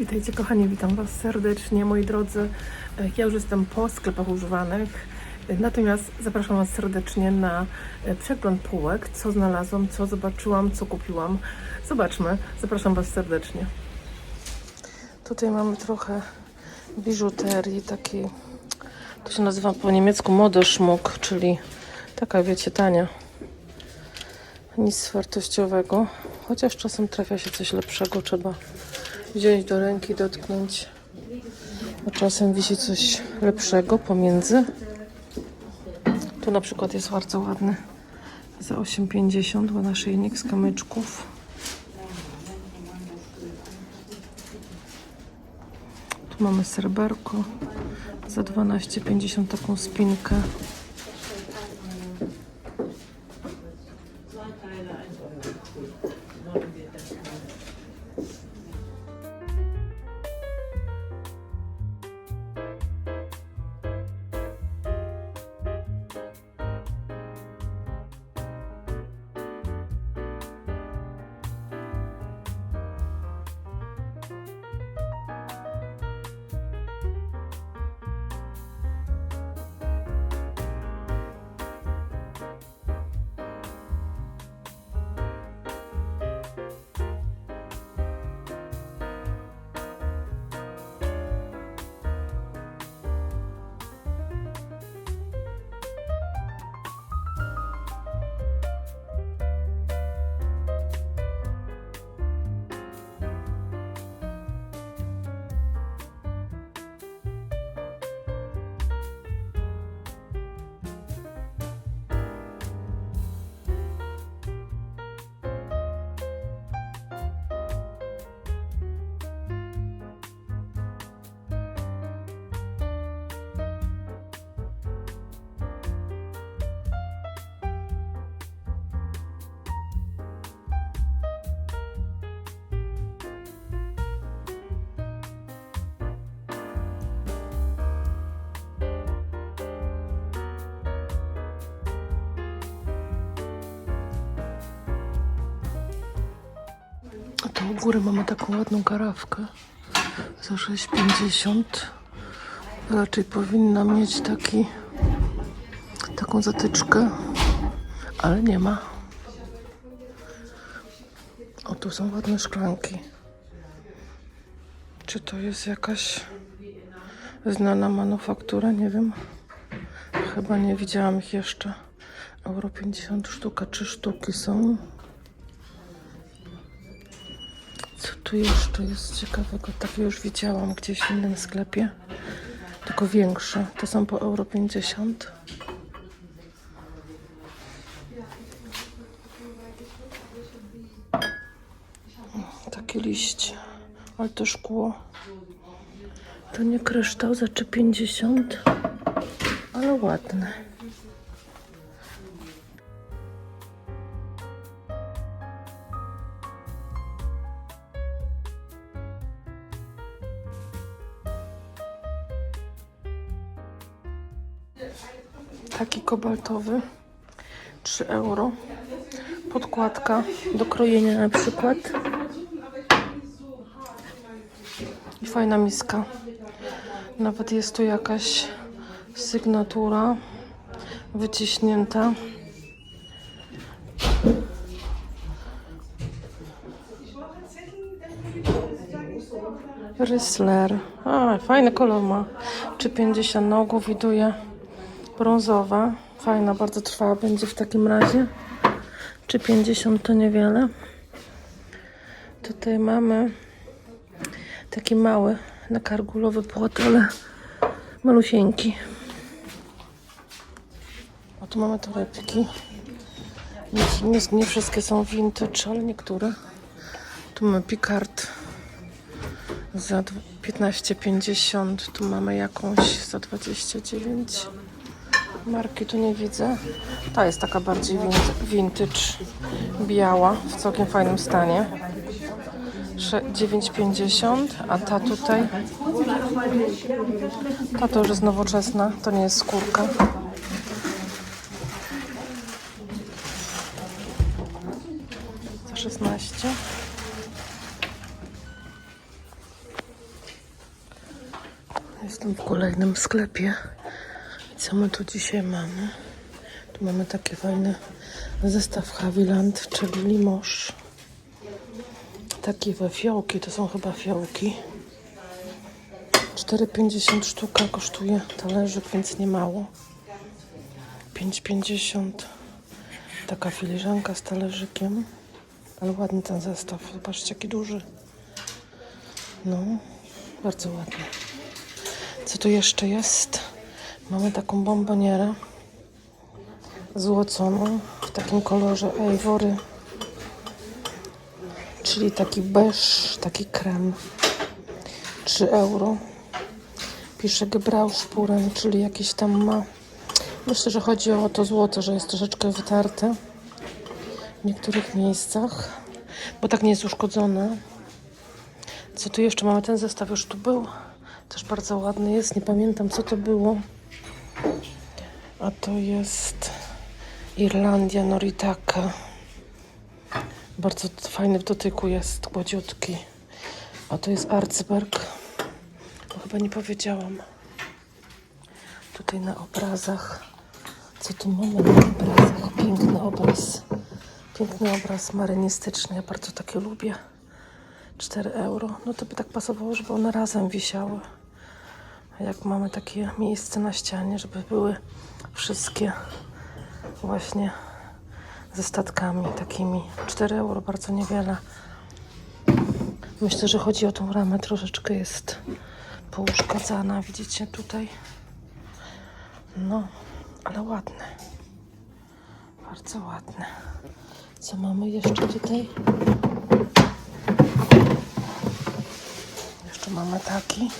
Witajcie kochani, witam Was serdecznie, moi drodzy. Ja już jestem po sklepach używanych, natomiast zapraszam Was serdecznie na przegląd półek, co znalazłam, co zobaczyłam, co kupiłam. Zobaczmy, zapraszam Was serdecznie. Tutaj mamy trochę biżuterii, takiej, to się nazywa po niemiecku Modeschmuck, czyli taka, wiecie, tania. Nic wartościowego, chociaż czasem trafia się coś lepszego, trzeba wziąć do ręki, dotknąć, a czasem wisi coś lepszego pomiędzy. Tu na przykład jest bardzo ładny za 8,50 naszyjnik z kamyczków. Tu mamy sreberko za 12,50, taką spinkę. A tu u góry mamy taką ładną karawkę za 6,50. Raczej powinna mieć taką zatyczkę, ale nie ma. O, tu są ładne szklanki. Czy to jest jakaś znana manufaktura? Nie wiem. Chyba nie widziałam ich jeszcze. Euro 50 sztuka, 3 sztuki są. Co tu jeszcze jest ciekawego? Takie już widziałam gdzieś w innym sklepie. Tylko większe. To są po euro 50. Takie liście. Ale to szkło. To nie kryształ za 3,50. Ale ładne. Taki kobaltowy, 3 euro. Podkładka do krojenia na przykład. I fajna miska. Nawet jest tu jakaś sygnatura wyciśnięta. Rysler. A, fajny kolor ma. 3,50 na ogół widuje. Brązowa. Fajna, bardzo trwała będzie w takim razie. 3,50 to niewiele. Tutaj mamy taki mały, nakargulowy płot, ale malusieńki. A tu mamy torebki. Nie wszystkie są vintage, ale niektóre. Tu mamy Picard za 15,50. Tu mamy jakąś za 29. Marki tu nie widzę. Ta jest taka bardziej vintage, biała, w całkiem fajnym stanie. 9,50, a ta tutaj, ta to już jest nowoczesna, to nie jest skórka. Za 16. Jestem w kolejnym sklepie. I co my tu dzisiaj mamy? Tu mamy taki fajny zestaw Haviland, czyli Limoges. Takie we fiołki, to są chyba fiołki. 4,50 sztuka kosztuje talerzyk, więc nie mało. 5,50 taka filiżanka z talerzykiem. Ale ładny ten zestaw, zobaczcie jaki duży. No, bardzo ładny. Co tu jeszcze jest? Mamy taką bombonierę złoconą w takim kolorze Ivory, czyli taki beż, taki krem. 3 euro. Pisze Gebrauchsspuren, czyli jakieś tam ma. Myślę, że chodzi o to złoto, że jest troszeczkę wytarte w niektórych miejscach, bo tak nie jest uszkodzone. Co tu jeszcze mamy? Ten zestaw już tu był. Też bardzo ładny jest. Nie pamiętam, co to było. A to jest Irlandia Noritaka. Bardzo fajny w dotyku jest, gładziutki. A to jest Arzberg. No, chyba nie powiedziałam. Tutaj na obrazach. Co tu mamy na obrazach? Piękny obraz. Piękny obraz marynistyczny. Ja bardzo takie lubię. 4 euro. No to by tak pasowało, żeby one razem wisiały. A jak mamy takie miejsce na ścianie, żeby były wszystkie właśnie ze statkami takimi. 4 euro, bardzo niewiele. Myślę, że chodzi o tą ramę. Troszeczkę jest pouszkadzana. Widzicie tutaj? No, ale ładne. Bardzo ładne. Co mamy jeszcze tutaj? Jeszcze mamy taki.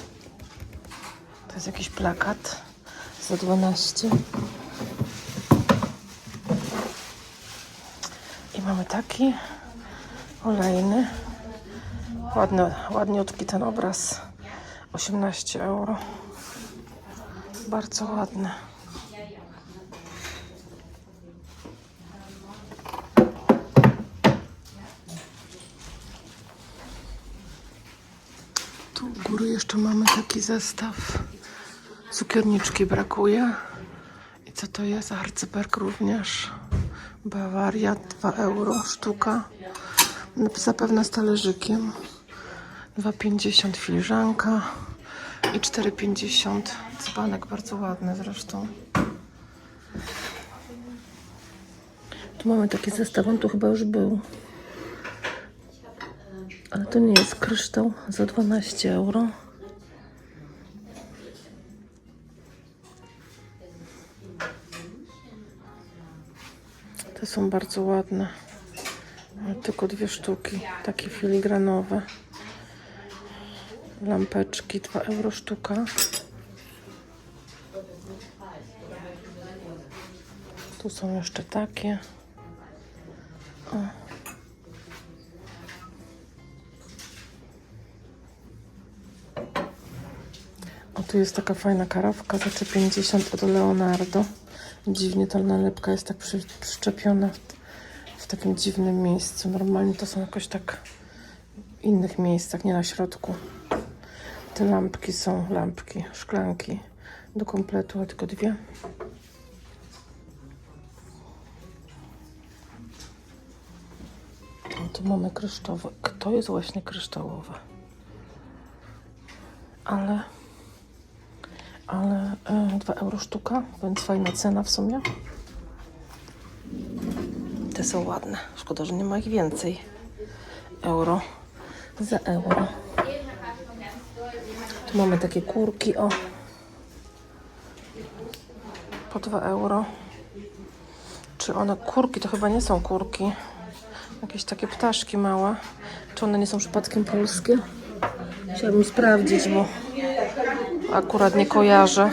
To jest jakiś plakat za 12. I mamy taki olejny. Ładniutki ten obraz. 18 euro. Bardzo ładny. Tu u góry jeszcze mamy taki zestaw. Cukierniczki brakuje. I co to jest? Arzberg również. Bawaria 2 euro sztuka. Zapewne z talerzykiem. 2,50 filiżanka i 4,50 dzbanek, bardzo ładny zresztą. Tu mamy taki zestaw, on tu chyba już był. Ale to nie jest kryształ, za 12 euro. Te są bardzo ładne. Tylko 2 sztuki, takie filigranowe. Lampeczki, 2 euro sztuka. Tu są jeszcze takie. O, tu jest taka fajna karafka za 3,50 od Leonardo. Dziwnie ta nalepka jest tak przyczepiona w takim dziwnym miejscu. Normalnie to są jakoś tak w innych miejscach, nie na środku. Te lampki są szklanki do kompletu, a tylko 2. O, tu mamy kryształowe. To jest właśnie kryształowe. Ale 2 euro sztuka, więc fajna cena w sumie. Te są ładne. Szkoda, że nie ma ich więcej. Euro za euro. Tu mamy takie kurki, o. Po 2 euro. Czy one kurki? To chyba nie są kurki. Jakieś takie ptaszki małe. Czy one nie są przypadkiem polskie? Chciałabym sprawdzić, bo akurat nie kojarzę.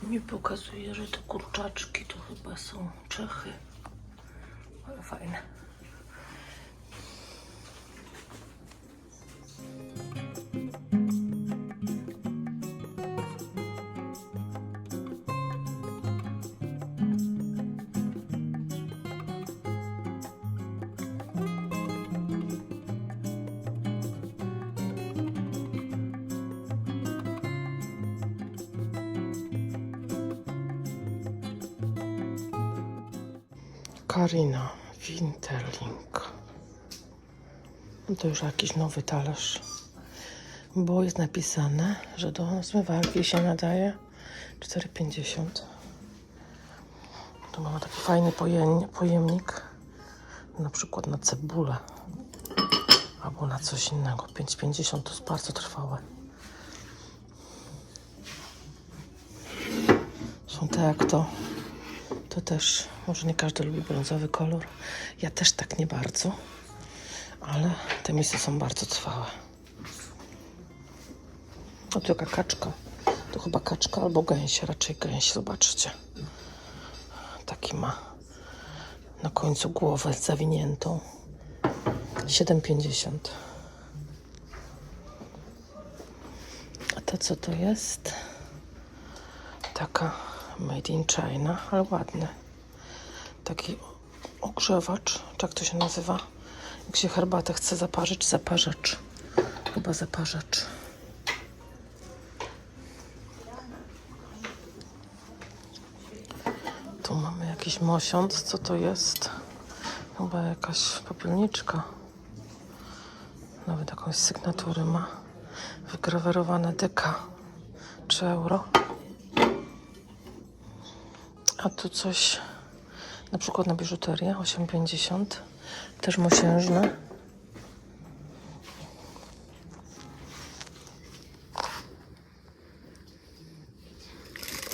Mi pokazuje, że te kurczaczki to chyba są Czechy. Ale fajne. Karina Winterling. To już jakiś nowy talerz, bo jest napisane, że do zmywarki się nadaje 4,50. Tu mamy taki fajny pojemnik, na przykład na cebulę albo na coś innego. 5,50 to jest bardzo trwałe. Są te jak to. To też, może nie każdy lubi brązowy kolor. Ja też tak nie bardzo. Ale te misy są bardzo trwałe. O, tu jaka kaczka. To chyba kaczka albo gęś, raczej gęś, zobaczcie. Taki ma na końcu głowę zawiniętą. 7,50. A to co to jest? Taka made in China, ale ładny. Taki ogrzewacz, czy jak to się nazywa? Jak się herbatę chce zaparzyć, zaparzacz. Chyba zaparzacz. Tu mamy jakiś mosiądz. Co to jest? Chyba jakaś popielniczka. Nawet jakąś sygnaturę ma. Wygrawerowane deka. 3 euro. A tu coś, na przykład na biżuterię, 8,50. Też mosiężne.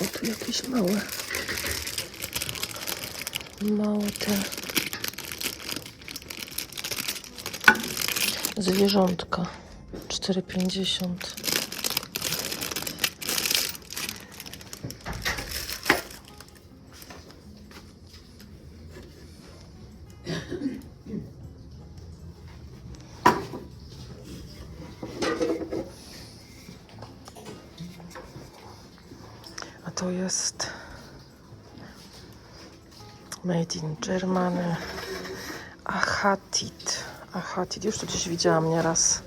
O, tu jakieś małe te zwierzątka. 4,50. A to jest made in Germany. Achatit. Już to gdzieś widziałam nieraz.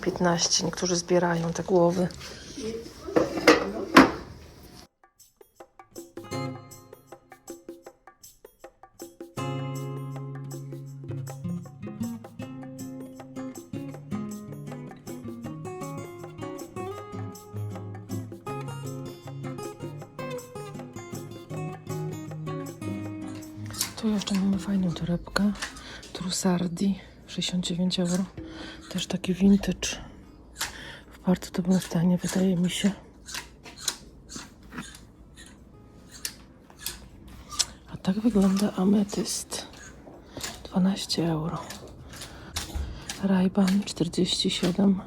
15. Niektórzy zbierają te głowy. Tu jeszcze mamy fajną torebkę. Trussardi, 69 euro. Też taki vintage. W bardzo dobrym stanie, wydaje mi się. A tak wygląda ametyst. 12 euro. Ray-Ban 47.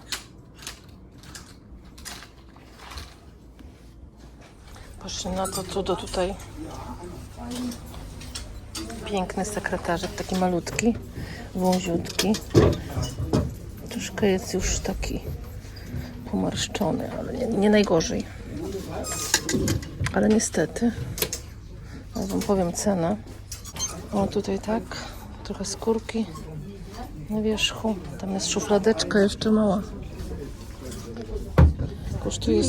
Patrzcie na to cudo tutaj. Piękny sekretarzyk, taki malutki, wąziutki. Troszkę jest już taki pomarszczony, ale nie najgorzej. Ale niestety, ja wam powiem cenę. O, tutaj tak, trochę skórki na wierzchu. Tam jest szufladeczka jeszcze mała. Kosztuje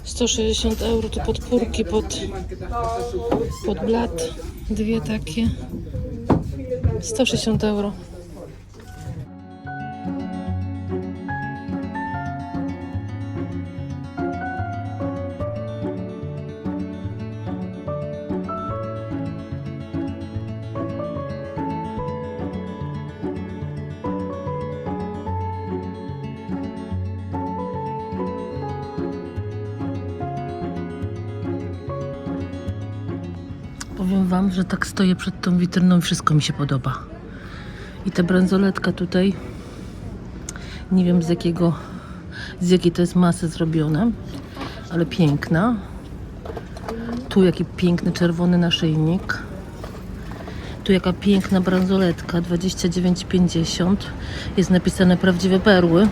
160 euro, tu podpórki pod blat. Dwie takie. 160 euro. Powiem wam, że tak stoję przed tą witryną i wszystko mi się podoba. I ta bransoletka tutaj, nie wiem z jakiej to jest masy zrobione, ale piękna. Tu jaki piękny czerwony naszyjnik. Tu jaka piękna bransoletka, 29,50. Jest napisane prawdziwe perły.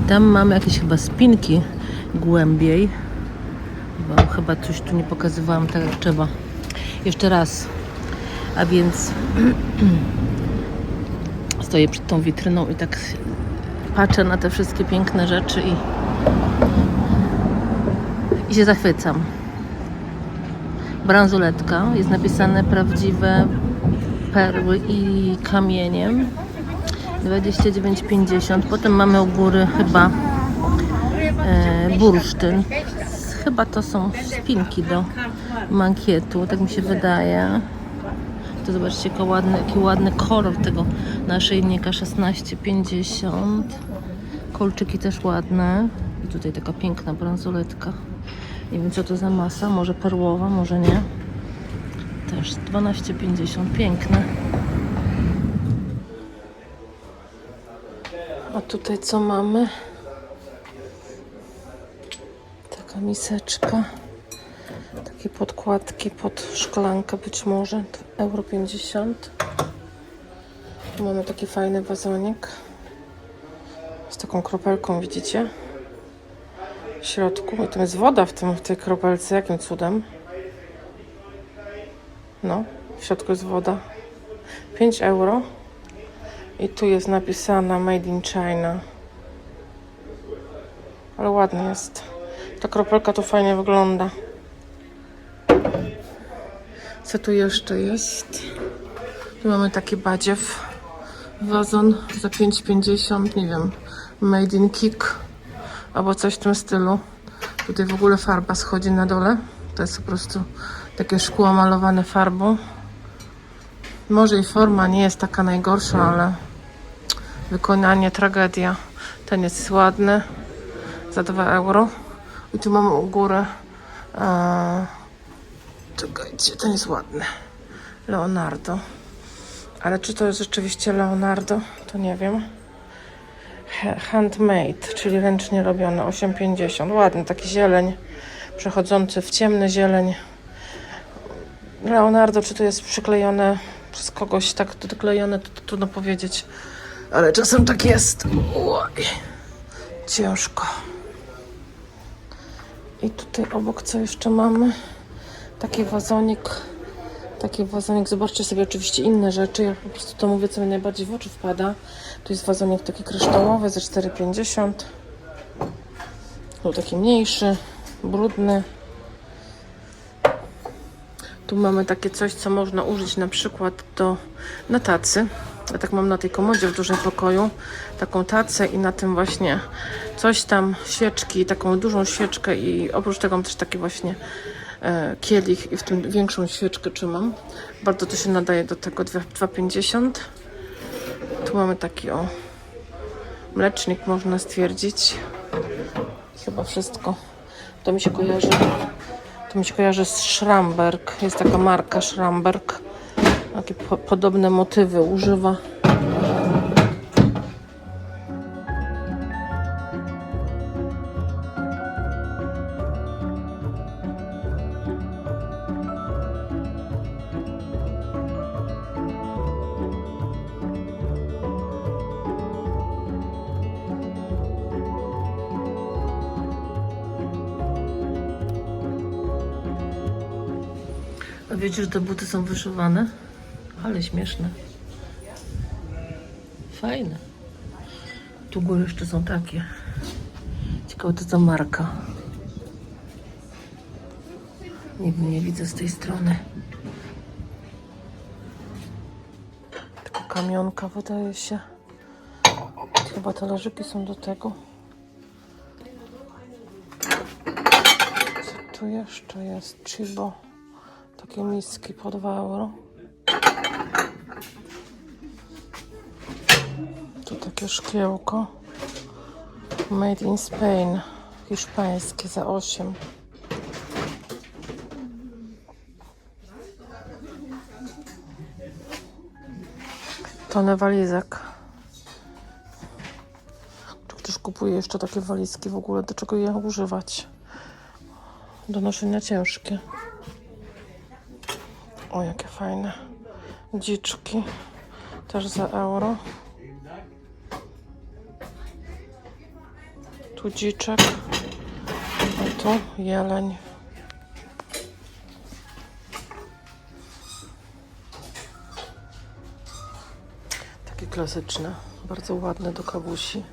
Tam mamy jakieś chyba spinki głębiej. Bo chyba coś tu nie pokazywałam tak jak trzeba. Jeszcze raz. A więc stoję przed tą witryną i tak patrzę na te wszystkie piękne rzeczy i się zachwycam. Bransoletka. Jest napisane prawdziwe perły i kamieniem. 29,50. Potem mamy u góry chyba bursztyn. Chyba to są spinki do mankietu, tak mi się wydaje. To zobaczcie, jaki ładny kolor tego naszyjnika. 16,50. Kolczyki też ładne. I tutaj taka piękna bransoletka. Nie wiem, co to za masa. Może perłowa, może nie. Też 12,50. Piękne. A tutaj co mamy? Taka miseczka. Takie podkładki pod szklankę być może. Euro 50. Tu mamy taki fajny wazonik. Z taką kropelką, widzicie? W środku. I tam jest woda w tej kropelce. Jakim cudem? No, w środku jest woda. 5 euro. I tu jest napisana Made in China. Ale ładny jest. Ta kropelka tu fajnie wygląda. Co tu jeszcze jest? Tu mamy taki badziew. Wazon za 5,50. Nie wiem. Made in Kick. Albo coś w tym stylu. Tutaj w ogóle farba schodzi na dole. To jest po prostu takie szkło malowane farbą. Może i forma nie jest taka najgorsza, ale wykonanie tragedia. Ten jest ładny. Za 2 euro. I tu mamy u góry czekajcie, ten jest ładny. Leonardo. Ale czy to jest rzeczywiście Leonardo? To nie wiem. Handmade, czyli ręcznie robione. 8,50. Ładny, taki zieleń. Przechodzący w ciemny zieleń. Leonardo, czy to jest przyklejone przez kogoś tak doklejone, to trudno powiedzieć. Ale czasem tak jest. Oj, ciężko. I tutaj obok co jeszcze mamy? Taki wazonik. Zobaczcie sobie oczywiście inne rzeczy. Ja po prostu to mówię, co mi najbardziej w oczy wpada. Tu jest wazonik taki kryształowy za 4,50. Tu taki mniejszy, brudny. Tu mamy takie coś, co można użyć na przykład na tacy. Ja tak mam na tej komodzie w dużym pokoju. Taką tacę i na tym właśnie coś tam, świeczki, taką dużą świeczkę i oprócz tego mam też taki właśnie kielich i w tym większą świeczkę trzymam. Bardzo to się nadaje do tego, 2,50. Tu mamy taki mlecznik, można stwierdzić. Chyba wszystko. To mi się kojarzy z Schramberg. Jest taka marka Schramberg. Takie podobne motywy używa. A wiecie, że te buty są wyszywane? Ale śmieszne. Fajne. Tu góry jeszcze są takie. Ciekawe, to co marka. Nie widzę z tej strony. Taka kamionka wydaje się. Chyba talerzyki są do tego. Co tu jeszcze jest? Chibo. Takie miski po 2 euro. Tu takie szkiełko. Made in Spain. Hiszpańskie za 8. Tonę walizek. Czy ktoś kupuje jeszcze takie walizki w ogóle? Do czego je używać? Do noszenia ciężkie. O, jakie fajne. Dziczki. Też za euro. Tu dziczek. A tu jeleń. Takie klasyczne. Bardzo ładne do kawusi.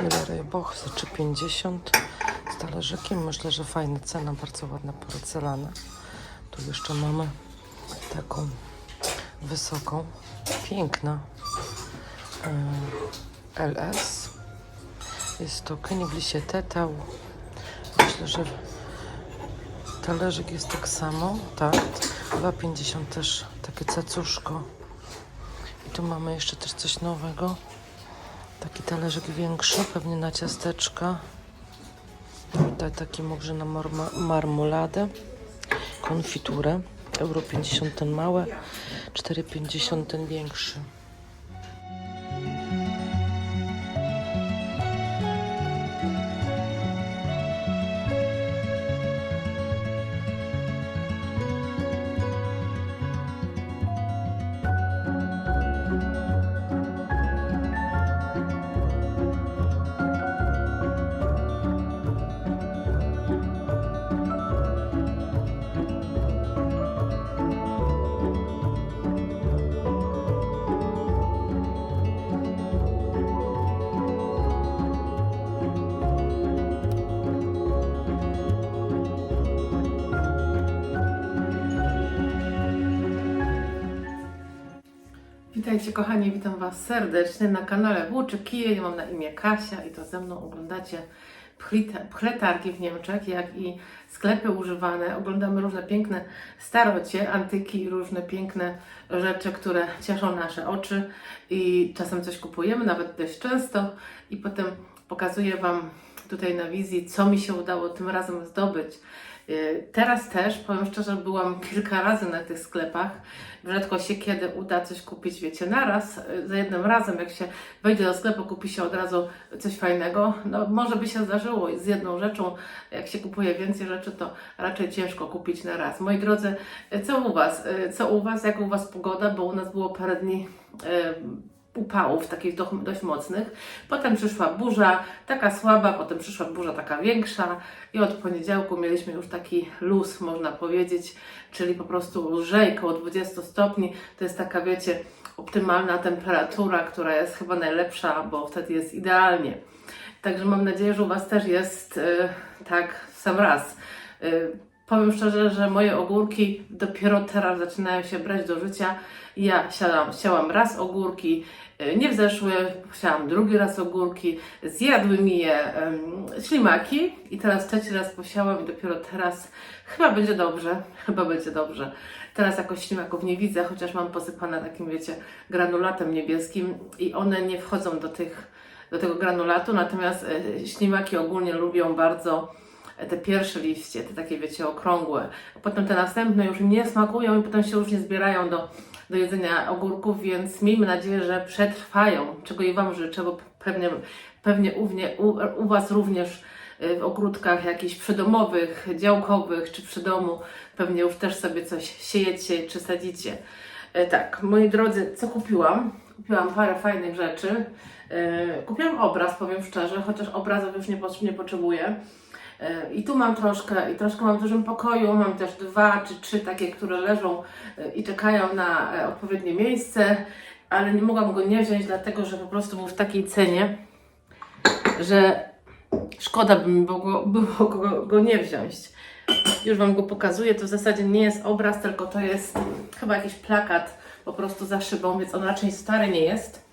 Millery Boch za 3,50. Z talerzykiem. Myślę, że fajna cena. Bardzo ładna porcelana. Tu Tu jeszcze mamy taką wysoką, piękna LS. Jest to Kniglisie Tetał. Myślę, że talerzyk jest tak samo, tak. 2,50 też takie cacuszko. I tu mamy jeszcze też coś nowego. Taki talerzyk większy, pewnie na ciasteczka. Tutaj taki może na marmoladę, konfiturę. Euro 50 ten małe, 4,50 ten większy. Witajcie kochani, witam Was serdecznie na kanale Włóczy Kije. Ja mam na imię Kasia i to ze mną oglądacie pchetargi w Niemczech, jak i sklepy używane. Oglądamy różne piękne starocie, antyki i różne piękne rzeczy, które cieszą nasze oczy i czasem coś kupujemy, nawet dość często i potem pokazuję Wam tutaj na wizji, co mi się udało tym razem zdobyć. Teraz też, powiem szczerze, byłam kilka razy na tych sklepach. Rzadko się kiedy uda coś kupić, wiecie, naraz, za jednym razem, jak się wejdzie do sklepu, kupi się od razu coś fajnego. No może by się zdarzyło z jedną rzeczą, jak się kupuje więcej rzeczy, to raczej ciężko kupić na raz. Moi drodzy, co u Was? Jak u Was pogoda? Bo u nas było parę dni upałów, takich dość mocnych. Potem przyszła burza, taka słaba, potem przyszła burza taka większa i od poniedziałku mieliśmy już taki luz, można powiedzieć, czyli po prostu lżej, koło 20 stopni. To jest taka, wiecie, optymalna temperatura, która jest chyba najlepsza, bo wtedy jest idealnie. Także mam nadzieję, że u Was też jest tak w sam raz. Powiem szczerze, że moje ogórki dopiero teraz zaczynają się brać do życia. Ja siałam raz ogórki, nie wzeszły, siałam drugi raz ogórki, zjadły mi je ślimaki i teraz trzeci raz posiałam i dopiero teraz chyba będzie dobrze. Teraz jakoś ślimaków nie widzę, chociaż mam posypane takim, wiecie, granulatem niebieskim i one nie wchodzą do tego granulatu, natomiast ślimaki ogólnie lubią bardzo te pierwsze liście, te takie, wiecie, okrągłe. A potem te następne już nie smakują i potem się już nie zbierają do jedzenia ogórków, więc miejmy nadzieję, że przetrwają, czego i Wam życzę, bo pewnie u Was również w ogródkach jakichś przydomowych, działkowych czy przy domu pewnie już też sobie coś siejecie czy sadzicie. Tak, moi drodzy, co kupiłam? Kupiłam parę fajnych rzeczy. Kupiłam obraz, powiem szczerze, chociaż obrazów już nie potrzebuję. I tu mam troszkę, i troszkę mam w dużym pokoju, mam też 2 czy 3 takie, które leżą i czekają na odpowiednie miejsce, ale nie mogłam go nie wziąć, dlatego że po prostu był w takiej cenie, że szkoda by mi było go nie wziąć. Już Wam go pokazuję, to w zasadzie nie jest obraz, tylko to jest chyba jakiś plakat po prostu za szybą, więc on raczej stary nie jest.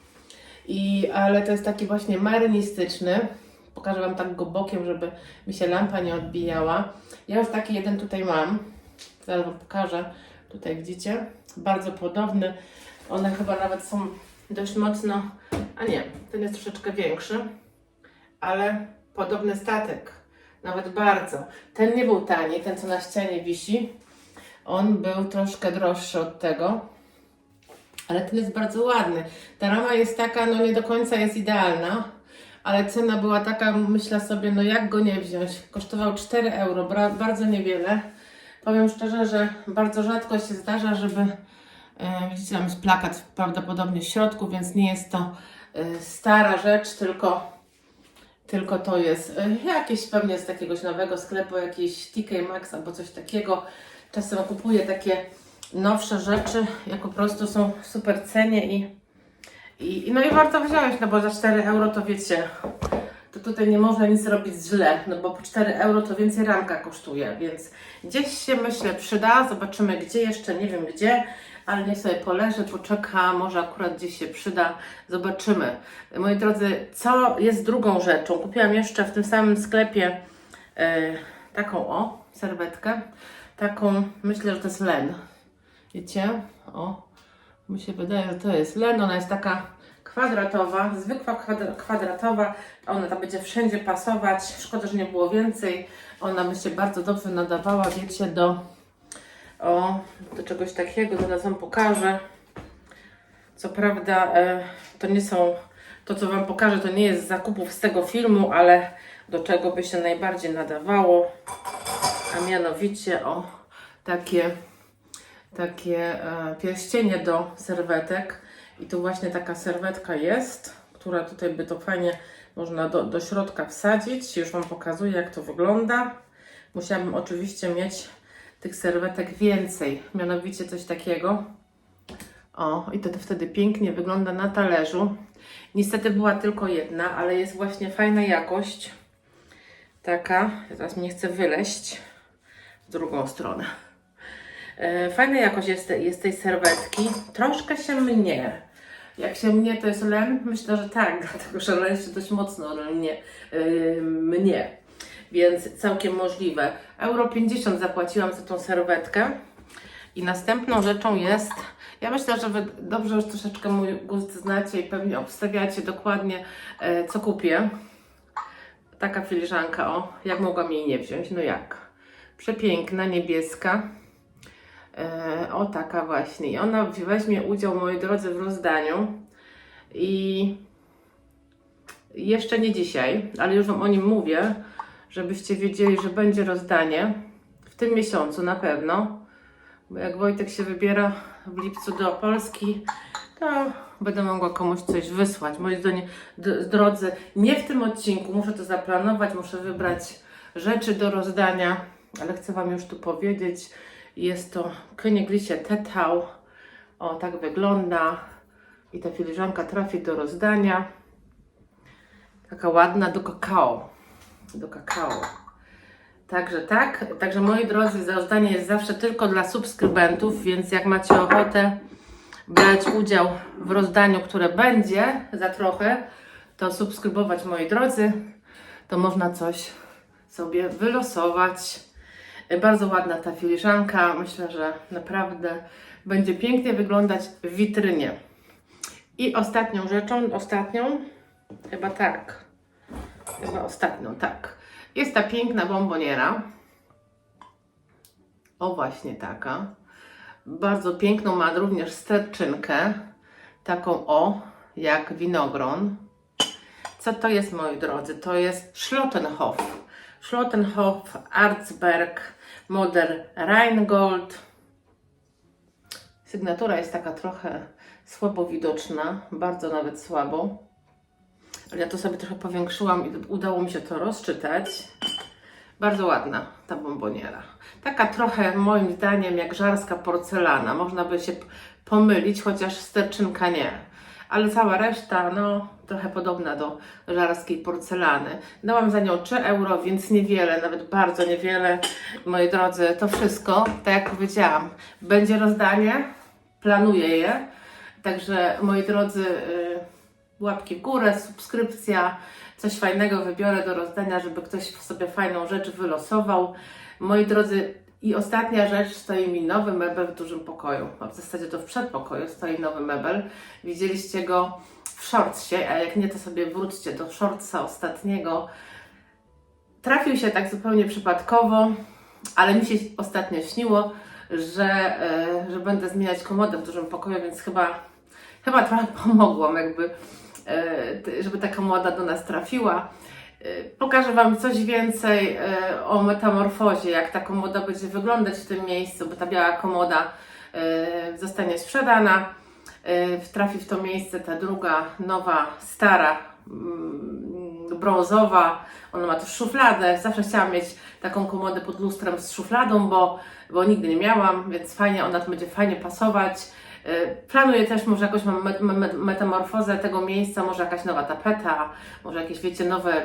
Ale to jest taki właśnie marynistyczny. Pokażę Wam tak go bokiem, żeby mi się lampa nie odbijała. Ja już taki jeden tutaj mam. Zaraz Wam pokażę. Tutaj widzicie? Bardzo podobny. One chyba nawet są dość mocno... A nie, ten jest troszeczkę większy. Ale podobny statek. Nawet bardzo. Ten nie był tani, ten co na ścianie wisi. On był troszkę droższy od tego. Ale ten jest bardzo ładny. Ta rama jest taka, no nie do końca jest idealna. Ale cena była taka, myślę sobie, no jak go nie wziąć. Kosztował 4 euro, bardzo niewiele. Powiem szczerze, że bardzo rzadko się zdarza, żeby... widzicie, tam jest plakat prawdopodobnie w środku, więc nie jest to stara rzecz, tylko to jest jakieś pewnie z jakiegoś nowego sklepu, jakiś TK Maxx albo coś takiego. Czasem kupuję takie nowsze rzeczy, jak po prostu są w super cenie i warto wziąć, no bo za 4 euro to wiecie, to tutaj nie można nic robić źle, no bo po 4 euro to więcej ramka kosztuje, więc gdzieś się myślę przyda, zobaczymy gdzie jeszcze, nie wiem gdzie, ale niech sobie poleży, poczeka, może akurat gdzieś się przyda, zobaczymy. Moi drodzy, co jest drugą rzeczą? Kupiłam jeszcze w tym samym sklepie taką serwetkę, taką, myślę, że to jest len, wiecie, mi się wydaje, że to jest len, ona jest taka kwadratowa, zwykła kwadratowa, ona tam będzie wszędzie pasować, szkoda, że nie było więcej, ona by się bardzo dobrze nadawała, wiecie, do czegoś takiego, zaraz Wam pokażę. Co prawda to nie są, to co Wam pokażę to nie jest z zakupów z tego filmu, ale do czego by się najbardziej nadawało, a mianowicie takie pierścienie do serwetek. I tu właśnie taka serwetka jest, która tutaj by to fajnie można do środka wsadzić. Już Wam pokazuję, jak to wygląda. Musiałabym oczywiście mieć tych serwetek więcej, mianowicie coś takiego. I to wtedy pięknie wygląda na talerzu. Niestety była tylko jedna, ale jest właśnie fajna jakość. Taka, teraz mnie chce wyleźć w drugą stronę. Fajna jakość jest tej serwetki. Troszkę się mnie. Jak się mnie, to jest len? Myślę, że tak, dlatego że len się dość mocno mnie. Więc całkiem możliwe. Euro 50 zapłaciłam za tą serwetkę. I następną rzeczą jest, ja myślę, że Wy dobrze już troszeczkę mój gust znacie i pewnie obstawiacie dokładnie, co kupię. Taka filiżanka, jak mogłam jej nie wziąć? No jak? Przepiękna, niebieska. Taka właśnie. I ona weźmie udział, moi drodzy, w rozdaniu. I jeszcze nie dzisiaj, ale już Wam o nim mówię, żebyście wiedzieli, że będzie rozdanie w tym miesiącu na pewno. Bo jak Wojtek się wybiera w lipcu do Polski, to będę mogła komuś coś wysłać. Moi drodzy, nie w tym odcinku, muszę to zaplanować, muszę wybrać rzeczy do rozdania, ale chcę Wam już tu powiedzieć, jest to Königliche Tettau. Tak wygląda i ta filiżanka trafi do rozdania. Taka ładna do kakao. Także moi drodzy, rozdanie jest zawsze tylko dla subskrybentów, więc jak macie ochotę brać udział w rozdaniu, które będzie za trochę, to subskrybować, moi drodzy, to można coś sobie wylosować. Bardzo ładna ta filiżanka, myślę, że naprawdę będzie pięknie wyglądać w witrynie. I ostatnią rzeczą, jest ta piękna bomboniera. Właśnie taka. Bardzo piękną ma również sterczynkę. Taką jak winogron. Co to jest, moi drodzy? To jest Schlottenhof. Schlottenhof Arzberg Modern Rheingold. Sygnatura jest taka trochę słabo widoczna. Bardzo nawet słabo. Ale ja to sobie trochę powiększyłam i udało mi się to rozczytać. Bardzo ładna ta bomboniera. Taka trochę moim zdaniem jak żarska porcelana. Można by się pomylić, chociaż sterczynka nie. Ale cała reszta, trochę podobna do żarskiej porcelany. Dałam za nią 3 euro, więc niewiele, nawet bardzo niewiele. Moi drodzy, to wszystko, tak jak powiedziałam, będzie rozdanie, planuję je. Także, moi drodzy, łapki w górę, subskrypcja, coś fajnego wybiorę do rozdania, żeby ktoś sobie fajną rzecz wylosował. Moi drodzy, i ostatnia rzecz, stoi mi nowy mebel w dużym pokoju. W zasadzie to w przedpokoju stoi nowy mebel. Widzieliście go w shortsie, a jak nie, to sobie wróćcie do shortsa ostatniego. Trafił się tak zupełnie przypadkowo, ale mi się ostatnio śniło, że będę zmieniać komodę w dużym pokoju, więc chyba trochę pomogłam, żeby ta komoda do nas trafiła. Pokażę Wam coś więcej o metamorfozie, jak ta komoda będzie wyglądać w tym miejscu, bo ta biała komoda zostanie sprzedana. Trafi w to miejsce ta druga, nowa, stara, brązowa. Ona ma też szufladę. Zawsze chciałam mieć taką komodę pod lustrem z szufladą, bo nigdy nie miałam, więc fajnie, ona to będzie fajnie pasować. Planuję też może jakąś metamorfozę tego miejsca, może jakaś nowa tapeta, może jakieś, wiecie, nowe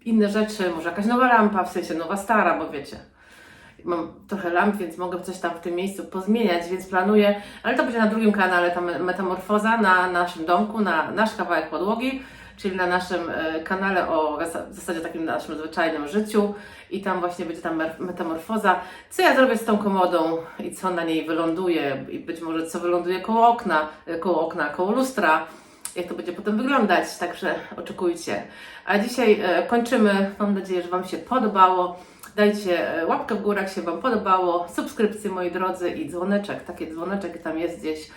inne rzeczy, może jakaś nowa lampa, w sensie nowa, stara, bo wiecie, mam trochę lamp, więc mogę coś tam w tym miejscu pozmieniać, więc planuję, ale to będzie na drugim kanale, ta metamorfoza na naszym domku, na nasz kawałek podłogi, czyli na naszym kanale w zasadzie takim naszym zwyczajnym życiu i tam właśnie będzie ta metamorfoza, co ja zrobię z tą komodą i co na niej wyląduje i być może co wyląduje koło lustra, jak to będzie potem wyglądać, także oczekujcie. A dzisiaj kończymy, mam nadzieję, że Wam się podobało. Dajcie łapkę w górę, jak się Wam podobało, subskrypcję moi drodzy i dzwoneczek, taki dzwoneczek tam jest gdzieś,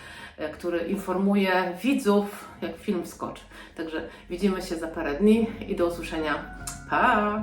który informuje widzów, jak film skoczy. Także widzimy się za parę dni i do usłyszenia. Pa!